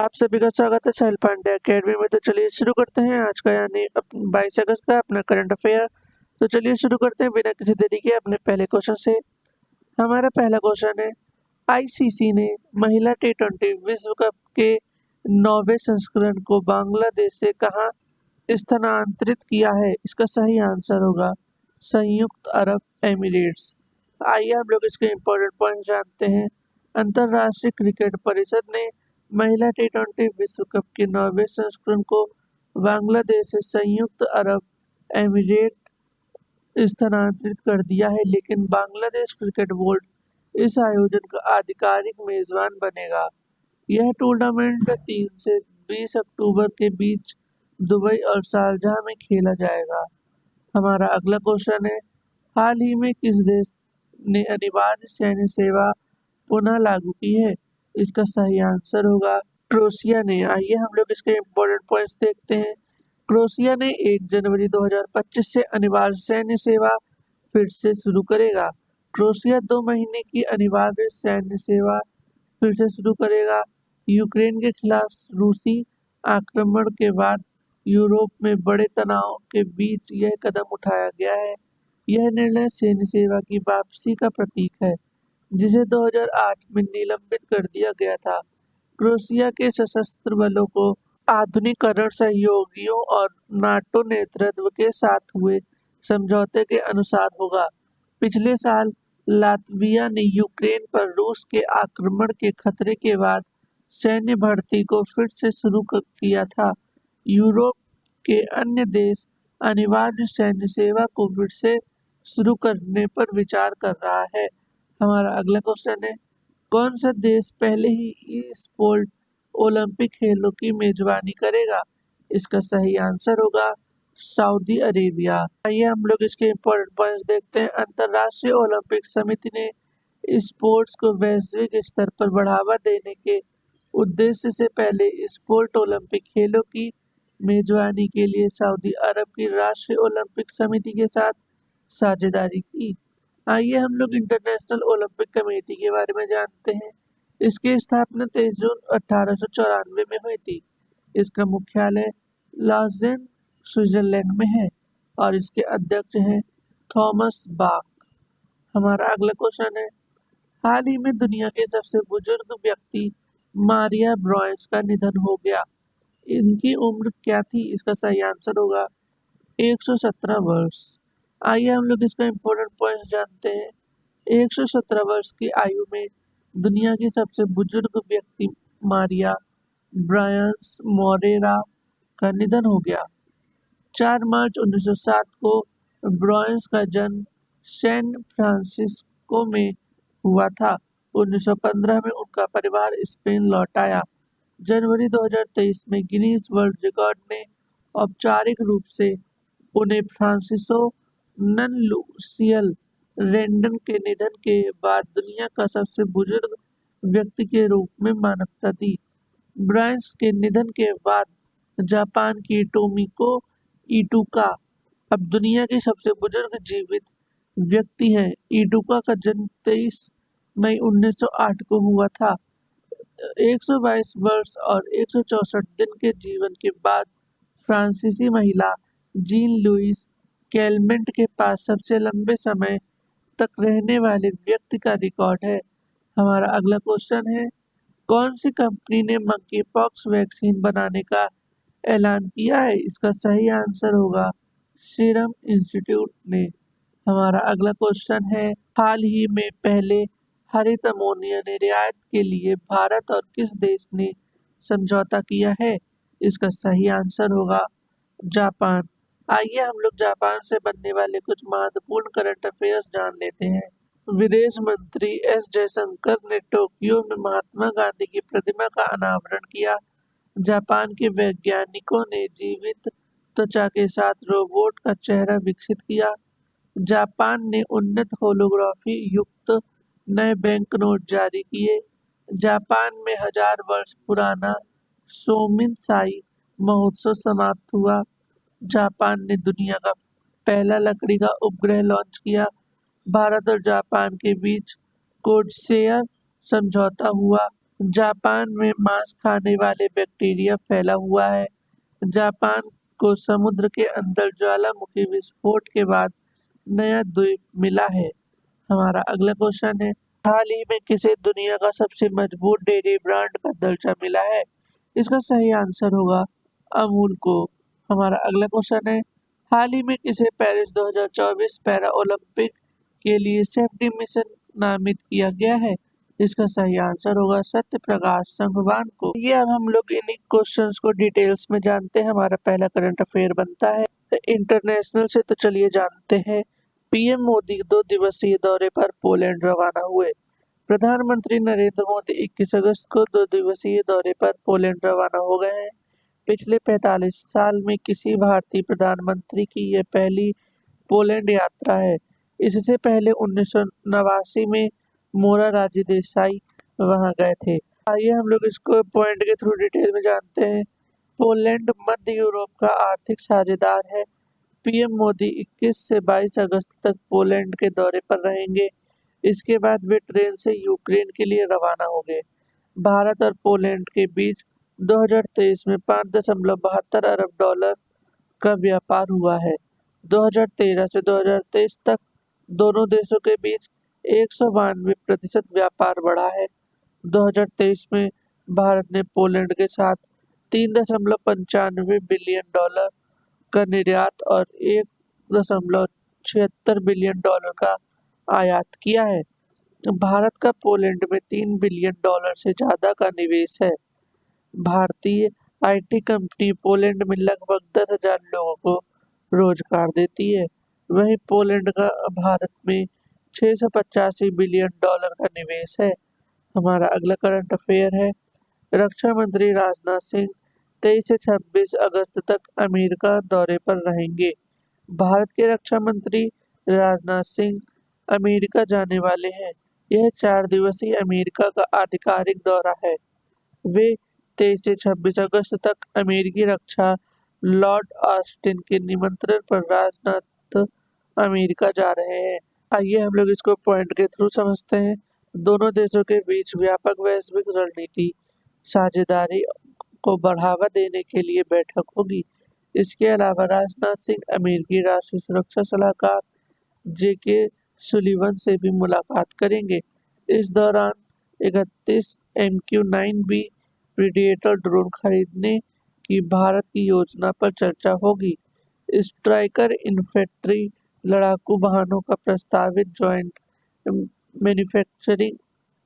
आप सभी का स्वागत है साहिल पांडे अकेडमी में। तो चलिए शुरू करते हैं आज का यानी 22 अगस्त का अपना करंट अफेयर। तो चलिए शुरू करते हैं बिना किसी देरी के अपने पहले क्वेश्चन से। हमारा पहला क्वेश्चन है, आईसीसी ने महिला टी20 विश्व कप के 9वें संस्करण को बांग्लादेश से कहाँ स्थानांतरित किया है? इसका सही आंसर होगा संयुक्त अरब एमिरेट्स। आइए हम लोग इसके इम्पोर्टेंट पॉइंट जानते हैं। अंतर्राष्ट्रीय क्रिकेट परिषद ने महिला टी20 विश्व कप के 9वें संस्करण को बांग्लादेश से संयुक्त अरब एमिरेट स्थानांतरित कर दिया है, लेकिन बांग्लादेश क्रिकेट बोर्ड इस आयोजन का आधिकारिक मेजबान बनेगा। यह टूर्नामेंट 3 से 20 अक्टूबर के बीच दुबई और शारजाह में खेला जाएगा। हमारा अगला क्वेश्चन है, हाल ही में किस देश ने अनिवार्य सैन्य सेवा पुनः लागू की है? इसका सही आंसर होगा क्रोएशिया ने। आइए हम लोग इसके इम्पोर्टेंट पॉइंट्स देखते हैं। क्रोएशिया ने 1 जनवरी 2025 से अनिवार्य सैन्य सेवा फिर से शुरू करेगा। क्रोएशिया 2 महीने की अनिवार्य सैन्य सेवा फिर से शुरू करेगा। यूक्रेन के खिलाफ रूसी आक्रमण के बाद यूरोप में बड़े तनाव के बीच यह कदम उठाया गया है। यह निर्णय सैन्य सेवा की वापसी का प्रतीक है, जिसे 2008 में निलंबित कर दिया गया था। क्रोएशिया के सशस्त्र बलों को आधुनिकीकरण सहयोगियों और नाटो नेतृत्व के साथ हुए समझौते के अनुसार होगा। पिछले साल लातविया ने यूक्रेन पर रूस के आक्रमण के खतरे के बाद सैन्य भर्ती को फिर से शुरू किया था। यूरोप के अन्य देश अनिवार्य सैन्य सेवा को फिर से शुरू करने पर विचार कर रहा है। हमारा अगला क्वेश्चन है, कौन सा देश पहले ही ई स्पोर्ट ओलंपिक खेलों की मेजबानी करेगा? इसका सही आंसर होगा सऊदी अरेबिया। आइए हम लोग इसके इम्पोर्टेंट पॉइंट्स देखते हैं। अंतर्राष्ट्रीय ओलंपिक समिति ने स्पोर्ट्स को वैश्विक स्तर पर बढ़ावा देने के उद्देश्य से पहले स्पोर्ट ओलंपिक खेलों की मेजबानी के लिए सऊदी अरब की राष्ट्रीय ओलंपिक समिति के साथ साझेदारी की। आइए हम लोग इंटरनेशनल ओलंपिक कमेटी के बारे में जानते हैं। इसकी स्थापना 23 जून 1894 में हुई थी। इसका मुख्यालय लॉज़ेन स्विट्जरलैंड में है और इसके अध्यक्ष हैं थॉमस बाक। हमारा अगला क्वेश्चन है, हाल ही में दुनिया के सबसे बुजुर्ग व्यक्ति मारिया ब्रॉयस का निधन हो गया। इनकी उम्र क्या थी? इसका सही आंसर होगा 117 वर्ष। आइए हम लोग इसका इम्पोर्टेंट पॉइंट जानते हैं। 117 वर्ष की आयु में दुनिया की सबसे बुजुर्ग व्यक्ति मारिया ब्रायंस मोरेरा का निधन हो गया। 4 मार्च 1907 को ब्रायंस का जन्म सैन फ्रांसिस्को में हुआ था। 1915 में उनका परिवार स्पेन लौट आया। जनवरी 2023 में गिनीज वर्ल्ड रिकॉर्ड ने औपचारिक रूप से उन्हें फ्रांसिसो ननलूसियल रेंडन के निधन के बाद दुनिया का सबसे बुजुर्ग व्यक्ति के रूप में मान्यता दी। ब्रायंस के निधन के बाद जापान की टोमिको इटुका अब दुनिया की सबसे बुजुर्ग जीवित व्यक्ति हैं। इटुका का जन्म 23 मई 1908 को हुआ था। 122 वर्ष और 164 दिन के जीवन के बाद फ्रांसीसी महिला जीन लुइस कैलमेंट के पास सबसे लंबे समय तक रहने वाले व्यक्ति का रिकॉर्ड है। हमारा अगला क्वेश्चन है, कौन सी कंपनी ने मंकी पॉक्स वैक्सीन बनाने का ऐलान किया है? इसका सही आंसर होगा सीरम इंस्टीट्यूट ने। हमारा अगला क्वेश्चन है, हाल ही में पहले हरित अमोनिया निर्यात के लिए भारत और किस देश ने समझौता किया है? इसका सही आंसर होगा जापान। आइए हम लोग जापान से बनने वाले कुछ महत्वपूर्ण करंट अफेयर्स जान लेते हैं। विदेश मंत्री एस जयशंकर ने टोक्यो में महात्मा गांधी की प्रतिमा का अनावरण किया। जापान के वैज्ञानिकों ने जीवित त्वचा के साथ रोबोट का चेहरा विकसित किया। जापान ने उन्नत होलोग्राफी युक्त नए बैंक नोट जारी किए। जापान में 1000 वर्ष पुराना सोमिनसाई महोत्सव समाप्त हुआ। जापान ने दुनिया का पहला लकड़ी का उपग्रह लॉन्च किया। भारत और जापान के बीच कोडशेयर समझौता हुआ। जापान में मांस खाने वाले बैक्टीरिया फैला हुआ है। जापान को समुद्र के अंदर ज्वालामुखी विस्फोट के बाद नया द्वीप मिला है। हमारा अगला क्वेश्चन है, हाल ही में किसे दुनिया का सबसे मजबूत डेयरी ब्रांड का दर्जा मिला है? इसका सही आंसर होगा अमूल को। हमारा अगला क्वेश्चन है, हाल ही में किसे पेरिस 2024 पैरा ओलंपिक के लिए सेफ्टी मिशन नामित किया गया है? इसका सही आंसर होगा सत्य प्रकाश संघवान को। ये अब हम लोग इन्हीं क्वेश्चंस को डिटेल्स में जानते हैं। हमारा पहला करंट अफेयर बनता है इंटरनेशनल से, तो चलिए जानते हैं। पीएम मोदी 2 दिवसीय दौरे पर पोलैंड रवाना हुए। प्रधानमंत्री नरेंद्र मोदी 21 अगस्त को 2 दिवसीय दौरे पर पोलैंड रवाना हो गए हैं। पिछले 45 साल में किसी भारतीय प्रधानमंत्री की यह पहली पोलैंड यात्रा है। इससे पहले 1989 में मोरारजी देसाई वहां गए थे। आइए हम लोग इसको पॉइंट के थ्रू डिटेल में जानते हैं। पोलैंड मध्य यूरोप का आर्थिक साझेदार है। पीएम मोदी 21 से 22 अगस्त तक पोलैंड के दौरे पर रहेंगे। इसके बाद वे ट्रेन से यूक्रेन के लिए रवाना होंगे। भारत और पोलैंड के बीच 2023 में $5.72 अरब का व्यापार हुआ है। 2013 से 2023 तक दोनों देशों के बीच 192% व्यापार बढ़ा है। 2023 में भारत ने पोलैंड के साथ $3.95 बिलियन का निर्यात और $1.76 बिलियन का आयात किया है। भारत का पोलैंड में $3 बिलियन से ज्यादा का निवेश है। भारतीय आईटी कंपनी पोलैंड में लगभग 10,000 लोगों को रोजगार देती है। वहीं पोलैंड का भारत में $685 बिलियन का निवेश है। हमारा अगला करंट अफेयर है, रक्षा मंत्री राजनाथ सिंह 23 से 26 अगस्त तक अमेरिका दौरे पर रहेंगे। भारत के रक्षा मंत्री राजनाथ सिंह अमेरिका जाने वाले हैं। यह 4 दिवसीय अमेरिका का आधिकारिक दौरा है। वे 23 से 26 अगस्त तक अमेरिकी रक्षा लॉर्ड ऑस्टिन के निमंत्रण पर राजनाथ अमेरिका जा रहे हैं। आइए हम लोग इसको पॉइंट के थ्रू समझते हैं। दोनों देशों के बीच व्यापक वैश्विक रणनीति साझेदारी को बढ़ावा देने के लिए बैठक होगी। इसके अलावा राजनाथ सिंह अमेरिकी राष्ट्रीय सुरक्षा सलाहकार जेके सुलिवन से भी मुलाकात करेंगे। इस दौरान 31 MQ-9B प्रीडेटर ड्रोन खरीदने की भारत की योजना पर चर्चा होगी। स्ट्राइकर इन्फेंट्री लड़ाकू वाहनों का प्रस्तावित ज्वाइंट मैन्युफैक्चरिंग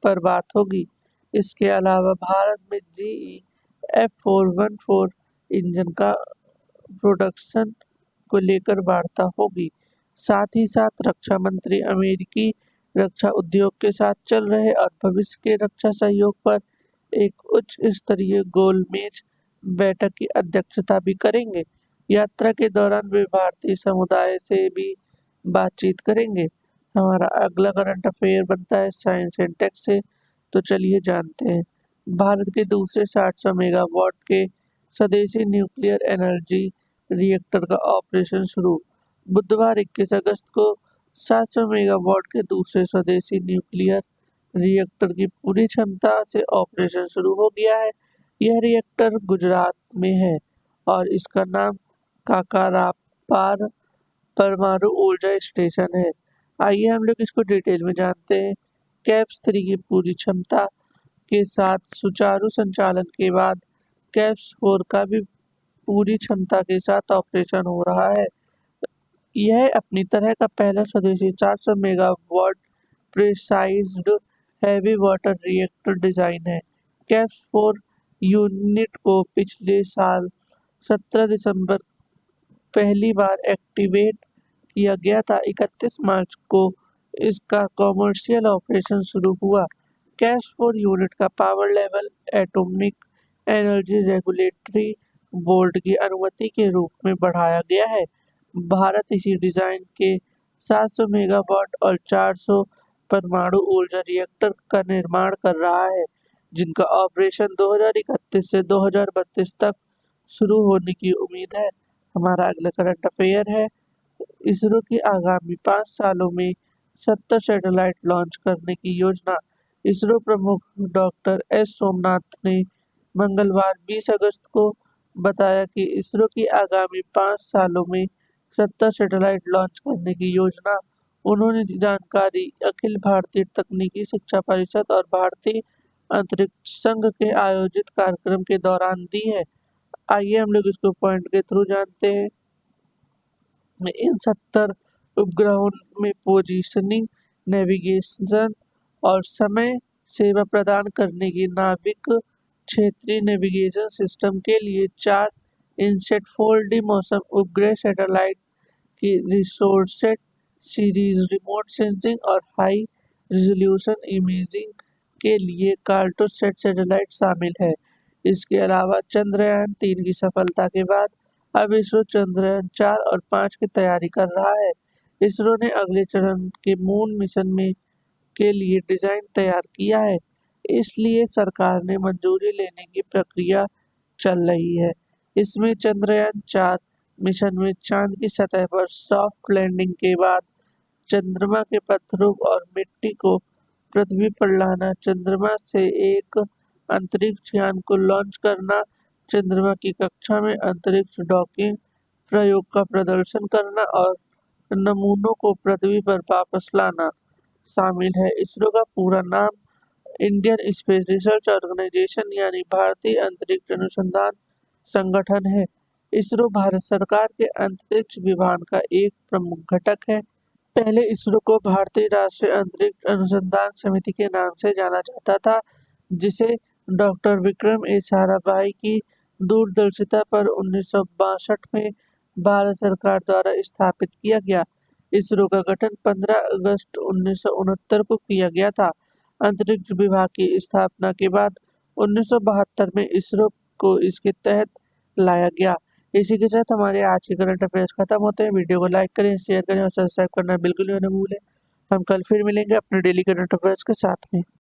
पर बात होगी। इसके अलावा भारत में GE F414 इंजन का प्रोडक्शन को लेकर वार्ता होगी। साथ ही साथ रक्षा मंत्री अमेरिकी रक्षा उद्योग के साथ चल रहे और भविष्य के रक्षा सहयोग पर एक उच्च स्तरीय गोलमेज बैठक की अध्यक्षता भी करेंगे। यात्रा के दौरान वे भारतीय समुदाय से भी बातचीत करेंगे। हमारा अगला करंट अफेयर बनता है साइंस एंड टेक से, तो चलिए जानते हैं। भारत के दूसरे 700 मेगावाट के स्वदेशी न्यूक्लियर एनर्जी रिएक्टर का ऑपरेशन शुरू। बुधवार 21 अगस्त को 700 मेगावाट के दूसरे स्वदेशी न्यूक्लियर रिएक्टर की पूरी क्षमता से ऑपरेशन शुरू हो गया है। यह रिएक्टर गुजरात में है और इसका नाम काकरापार परमाणु ऊर्जा स्टेशन है। आइए हम लोग इसको डिटेल में जानते हैं। कैप्स 3 की पूरी क्षमता के साथ सुचारू संचालन के बाद कैप्स 4 का भी पूरी क्षमता के साथ ऑपरेशन हो रहा है। यह अपनी तरह का पहला स्वदेशी 400 megawatt pressurised heavy water reactor design है। कैप्स 4 यूनिट को पिछले साल 17 दिसंबर पहली बार एक्टिवेट किया गया था। 31 मार्च को इसका कॉमर्शियल ऑपरेशन शुरू हुआ। कैप्स 4 यूनिट का power level atomic energy regulatory board की अनुमति के रूप में बढ़ाया गया है। भारत इसी डिजाइन के 700 मेगावाट और 400 परमाणु ऊर्जा रिएक्टर का निर्माण कर रहा है, जिनका ऑपरेशन 2031 से 2032 तक शुरू होने की उम्मीद है। हमारा अगला करंट अफेयर है, इसरो की आगामी 5 सालों में 70 सैटेलाइट लॉन्च करने की योजना। इसरो प्रमुख डॉक्टर एस सोमनाथ ने मंगलवार 20 अगस्त को बताया कि इसरो की आगामी 5 सालों में 70 सैटेलाइट लॉन्च करने की योजना उन्होंने जानकारी अखिल भारतीय तकनीकी शिक्षा परिषद और भारतीय अंतरिक्ष संघ के आयोजित कार्यक्रम के दौरान दी है। आइए हम लोग इसको पॉइंट के थ्रू जानते हैं। इन 70 उपग्रहों में पोजीशनिंग, नेविगेशन और समय सेवा प्रदान करने की नाविक क्षेत्रीय नेविगेशन सिस्टम के लिए 4 इनसेट 4D मौसम उपग्रह सैटेलाइट की रिसोर्सेट सीरीज, रिमोट सेंसिंग और हाई रिजोल्यूशन इमेजिंग के लिए कार्टोसैट सैटेलाइट शामिल है। इसके अलावा चंद्रयान-3 की सफलता के बाद अब इसरो चंद्रयान-4 और 5 की तैयारी कर रहा है। इसरो ने अगले चरण के मून मिशन में के लिए डिजाइन तैयार किया है, इसलिए सरकार ने मंजूरी लेने की प्रक्रिया चल रही है। इसमें चंद्रयान-4 मिशन में चांद की सतह पर सॉफ्ट लैंडिंग के बाद चंद्रमा के पत्थरों और मिट्टी को पृथ्वी पर लाना, चंद्रमा से एक अंतरिक्ष यान को लॉन्च करना, चंद्रमा की कक्षा में अंतरिक्ष डॉकिंग प्रयोग का प्रदर्शन करना और नमूनों को पृथ्वी पर वापस लाना शामिल है। इसरो का पूरा नाम इंडियन स्पेस रिसर्च ऑर्गेनाइजेशन यानी भारतीय अंतरिक्ष अनुसंधान संगठन है। इसरो भारत सरकार के अंतरिक्ष विभाग का एक प्रमुख घटक है। पहले इसरो को भारतीय राष्ट्रीय अंतरिक्ष अनुसंधान समिति के नाम से जाना जाता था, जिसे डॉक्टर विक्रम ए साराभाई की दूरदर्शिता पर 1962 में भारत सरकार द्वारा स्थापित किया गया। इसरो का गठन 15 अगस्त 1969 को किया गया था। अंतरिक्ष विभाग की स्थापना के बाद 1972 में इसरो को इसके तहत लाया गया। इसी के साथ हमारे आज के करंट अफेयर्स खत्म होते हैं। वीडियो को लाइक करें, शेयर करें और सब्सक्राइब करना बिल्कुल भी ना भूलें। हम कल फिर मिलेंगे अपने डेली करंट अफेयर्स के साथ में।